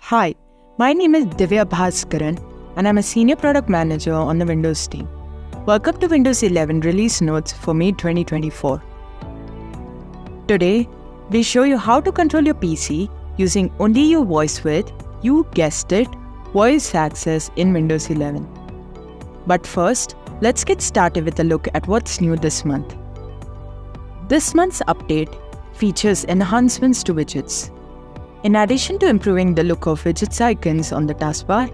Hi, my name is Divya Bhaskaran and I'm a Senior Product Manager on the Windows team. Welcome to Windows 11 Release Notes for May 2024. Today, we show you how to control your PC using only your voice with, you guessed it, voice access in Windows 11. But first, let's get started with a look at what's new this month. This month's update features enhancements to widgets. In addition to improving the look of widgets icons on the taskbar,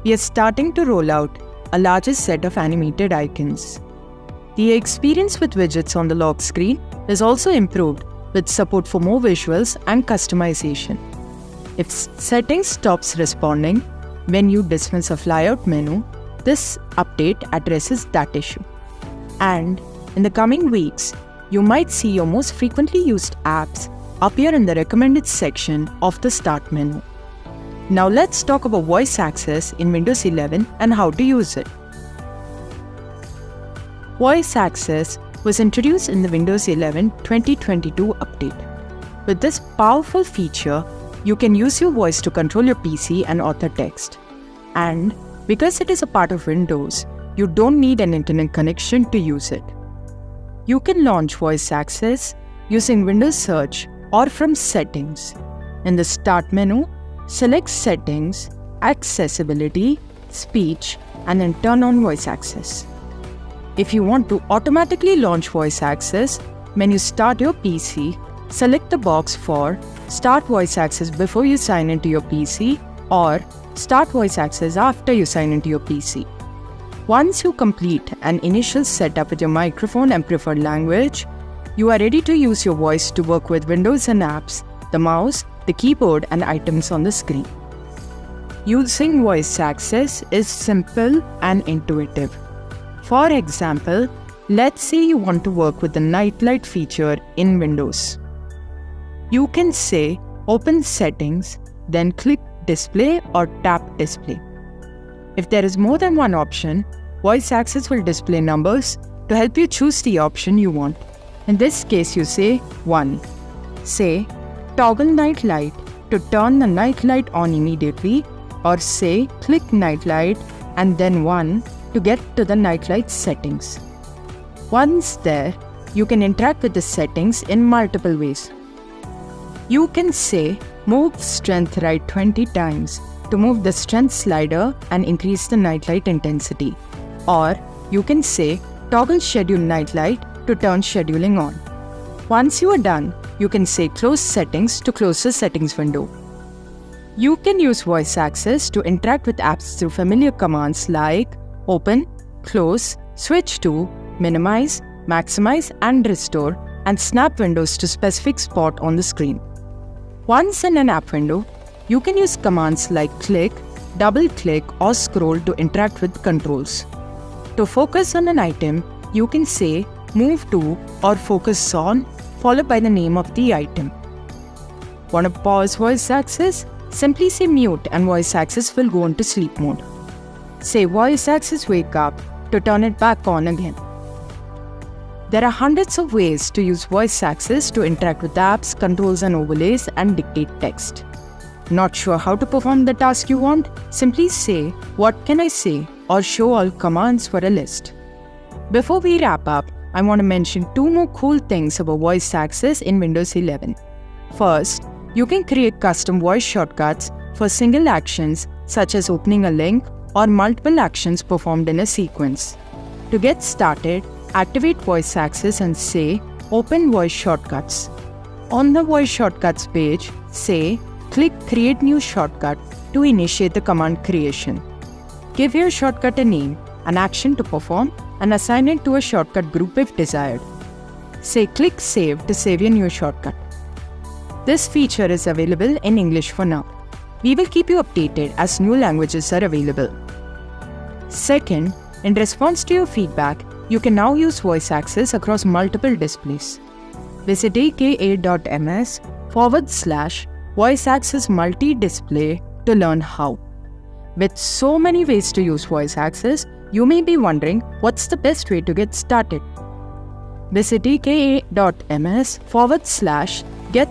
we are starting to roll out a larger set of animated icons. The experience with widgets on the lock screen is also improved with support for more visuals and customization. If settings stops responding when you dismiss a flyout menu, this update addresses that issue. And in the coming weeks, you might see your most frequently used apps appear in the recommended section of the start menu. Now let's talk about voice access in Windows 11 and how to use it. Voice access was introduced in the Windows 11 2022 update. With this powerful feature, you can use your voice to control your PC and author text. And because it is a part of Windows, you don't need an internet connection to use it. You can launch voice access using Windows Search or from Settings. In the Start menu, select Settings, Accessibility, Speech, and then turn on voice access. If you want to automatically launch voice access, when you start your PC, select the box for Start voice access before you sign into your PC or Start voice access after you sign into your PC. Once you complete an initial setup with your microphone and preferred language, you are ready to use your voice to work with windows and apps, the mouse, the keyboard, and items on the screen. Using voice access is simple and intuitive. For example, let's say you want to work with the nightlight feature in Windows. You can say Open Settings, then click Display or tap Display. If there is more than one option, voice access will display numbers to help you choose the option you want. In this case, you say 1. Say Toggle Night Light to turn the night light on immediately, or say click Night Light and then 1 to get to the night light settings. Once there, you can interact with the settings in multiple ways. You can say Move Strength Right 20 times to move the strength slider and increase the nightlight intensity. Or you can say Toggle Schedule Nightlight to turn scheduling on. Once you are done, you can say Close Settings to close the settings window. You can use voice access to interact with apps through familiar commands like Open, Close, Switch to, Minimize, Maximize, and Restore, and snap windows to specific spot on the screen. Once in an app window, you can use commands like click, double-click, or scroll to interact with controls. To focus on an item, you can say Move to or Focus on, followed by the name of the item. Want to pause voice access? Simply say Mute and voice access will go into sleep mode. Say Voice access Wake Up to turn it back on again. There are hundreds of ways to use voice access to interact with apps, controls and overlays, and dictate text. Not sure how to perform the task you want? Simply say, What can I say? Or show all commands for a list. Before we wrap up, I want to mention 2 more cool things about voice access in Windows 11. First, you can create custom voice shortcuts for single actions such as opening a link or multiple actions performed in a sequence. To get started, activate voice access and say Open Voice Shortcuts. On the Voice Shortcuts page, say click Create New Shortcut to initiate the command creation. Give your shortcut a name, an action to perform, and assign it to a shortcut group if desired. Say click Save to save your new shortcut. This feature is available in English for now. We will keep you updated as new languages are available. Second, in response to your feedback, you can now use voice access across multiple displays. Visit aka.ms/voice access multi-display to learn how. With so many ways to use voice access, you may be wondering what's the best way to get started. Visit aka.ms/get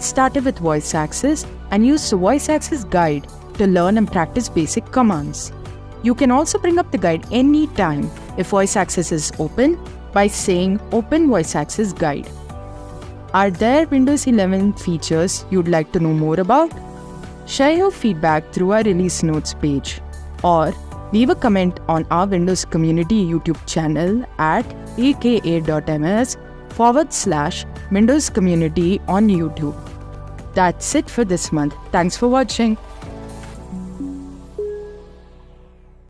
started with voice access and use the voice access guide to learn and practice basic commands. You can also bring up the guide anytime if voice access is open by saying Open Voice Access Guide. Are there Windows 11 features you'd like to know more about? Share your feedback through our release notes page or leave a comment on our Windows Community YouTube channel at aka.ms/Windows Community on YouTube. That's it for this month. Thanks for watching.